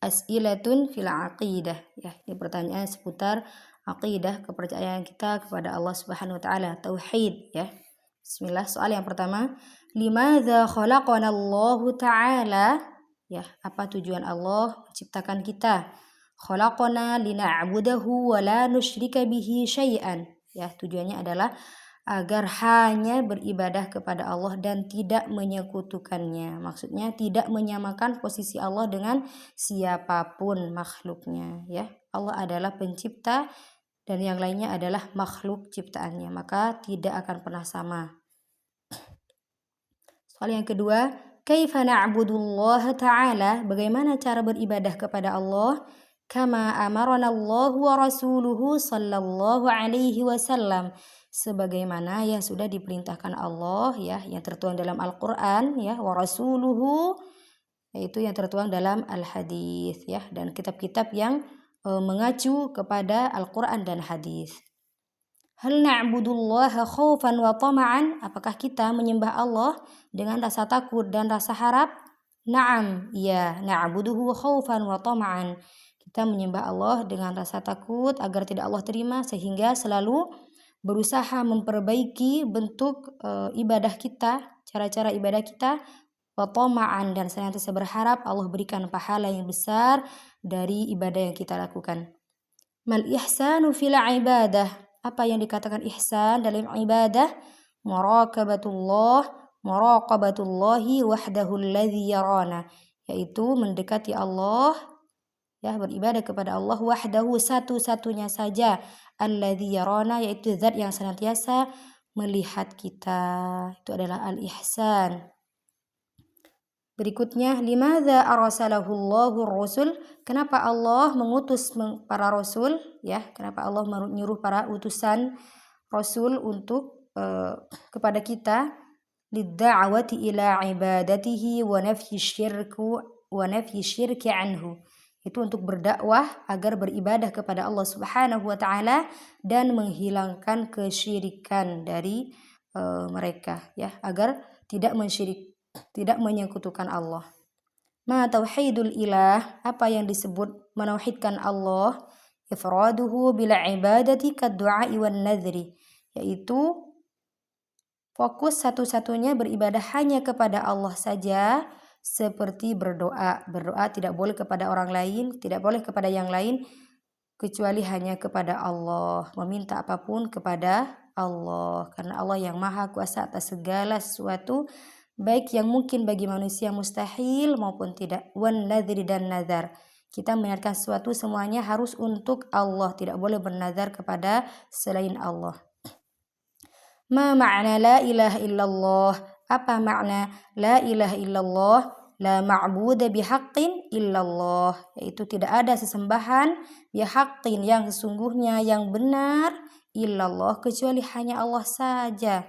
As'ilatun fil aqidah. Ya, ini pertanyaan seputar aqidah, kepercayaan kita kepada Allah Subhanahu wa taala, tauhid ya. Bismillah, soal yang pertama, limadza khalaqana Allahu ta'ala? Ya, apa tujuan Allah menciptakan kita? Khalaqana lina'budahu wa la nusyrika bihi syai'an. Ya, tujuannya adalah agar hanya beribadah kepada Allah dan tidak menyekutukannya. Maksudnya tidak menyamakan posisi Allah dengan siapapun makhluknya ya. Allah adalah pencipta dan yang lainnya adalah makhluk ciptaannya, maka tidak akan pernah sama. Soal yang kedua, kaifa na'budullaha ta'ala? Bagaimana cara beribadah kepada Allah? Kama amarana Allah wa rasuluhu sallallahu alaihi wasallam, sebagaimana yang sudah diperintahkan Allah ya, yang tertuang dalam Al-Qur'an ya, wa rasuluhu yaitu yang tertuang dalam Al-Hadis ya, dan kitab-kitab yang mengacu kepada Al-Qur'an dan hadis. Hal na'budullaha khaufan wa tama'an? Apakah kita menyembah Allah dengan rasa takut dan rasa harap? Na'am, ya, na'buduhu khaufan wa tama'an. Kita menyembah Allah dengan rasa takut agar tidak Allah terima, sehingga selalu berusaha memperbaiki bentuk ibadah kita, cara-cara ibadah kita, wa tama'an, dan senantiasa berharap Allah berikan pahala yang besar dari ibadah yang kita lakukan. Mal ihsanu fil ibadah? Apa yang dikatakan ihsan dalam ibadah? Muraqabatullahi wahdahu alladhi yarana, yaitu mendekati Allah ya, beribadah kepada Allah wahdahu, satu-satunya saja, alladhi yarana, yaitu zat yang senantiasa melihat kita. Itu adalah al-ihsan. Berikutnya, limadza arsalahu Allahu rusul? Kenapa Allah mengutus para rasul ya? Kenapa Allah menyuruh para utusan rasul untuk kepada kita? Lidda'wati ila ibadatihi wa nafyi syirki anhu. Itu untuk berdakwah agar beribadah kepada Allah Subhanahu wa taala dan menghilangkan kesyirikan dari mereka ya, agar tidak menyekutukan Allah. Ma tauhidul ilah? Apa yang disebut menauhidkan Allah? Ifraduhu bila ibadati kaddu'ai wan nadhri, yaitu fokus satu-satunya beribadah hanya kepada Allah saja, seperti berdoa. Berdoa tidak boleh kepada orang lain, tidak boleh kepada yang lain, kecuali hanya kepada Allah. Meminta apapun kepada Allah, karena Allah yang maha kuasa atas segala sesuatu, baik yang mungkin bagi manusia mustahil maupun tidak. Wan nadhri, dan nazar. Kita menyiarkan sesuatu semuanya harus untuk Allah, tidak boleh bernazar kepada selain Allah. Ma ma'na la ilaha illallah? Apa makna la ilaha illallah? La ma'buda bihaqqin illallah, yaitu tidak ada sesembahan bihaqqin, yang sesungguhnya, yang benar, illallah, kecuali hanya Allah saja.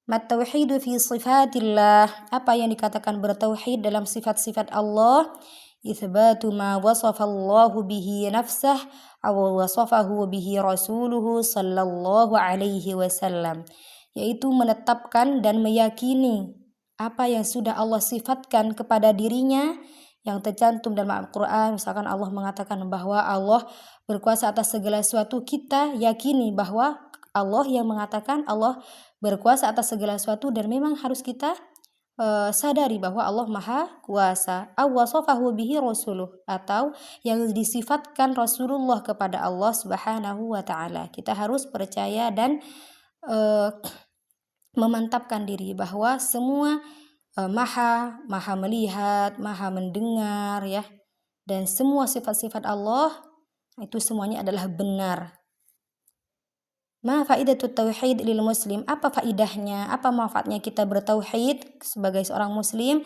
Mat tauhidu fi sifatillah? Apa yang dikatakan bertauhid dalam sifat-sifat Allah? Itsbatu ma wasafallahu bihi nafsah aw wasafahu bihi rasuluhu sallallahu alaihi wasallam, yaitu menetapkan dan meyakini apa yang sudah Allah sifatkan kepada dirinya yang tercantum dalam Al-Quran. Misalkan Allah mengatakan bahwa Allah berkuasa atas segala sesuatu, kita yakini bahwa Allah yang mengatakan Allah berkuasa atas segala sesuatu, dan memang harus kita sadari bahwa Allah maha kuasa. Awasofahu bihi rasuluh, atau yang disifatkan Rasulullah kepada Allah Subhanahu wa ta'ala. Kita harus percaya dan memantapkan diri bahwa semua maha melihat, maha mendengar ya, dan semua sifat-sifat Allah itu semuanya adalah benar. Ma faidatut tauhid lil muslim? Apa faidahnya, apa manfaatnya kita bertauhid sebagai seorang muslim?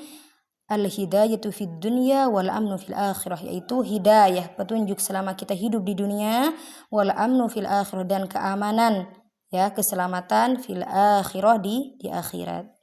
Al hidayatu fid dunya wal amnu fil akhirah, yaitu hidayah, petunjuk selama kita hidup di dunia, wal amnu fil akhirah, dan keamanan ya, keselamatan fil akhirah, di akhirat.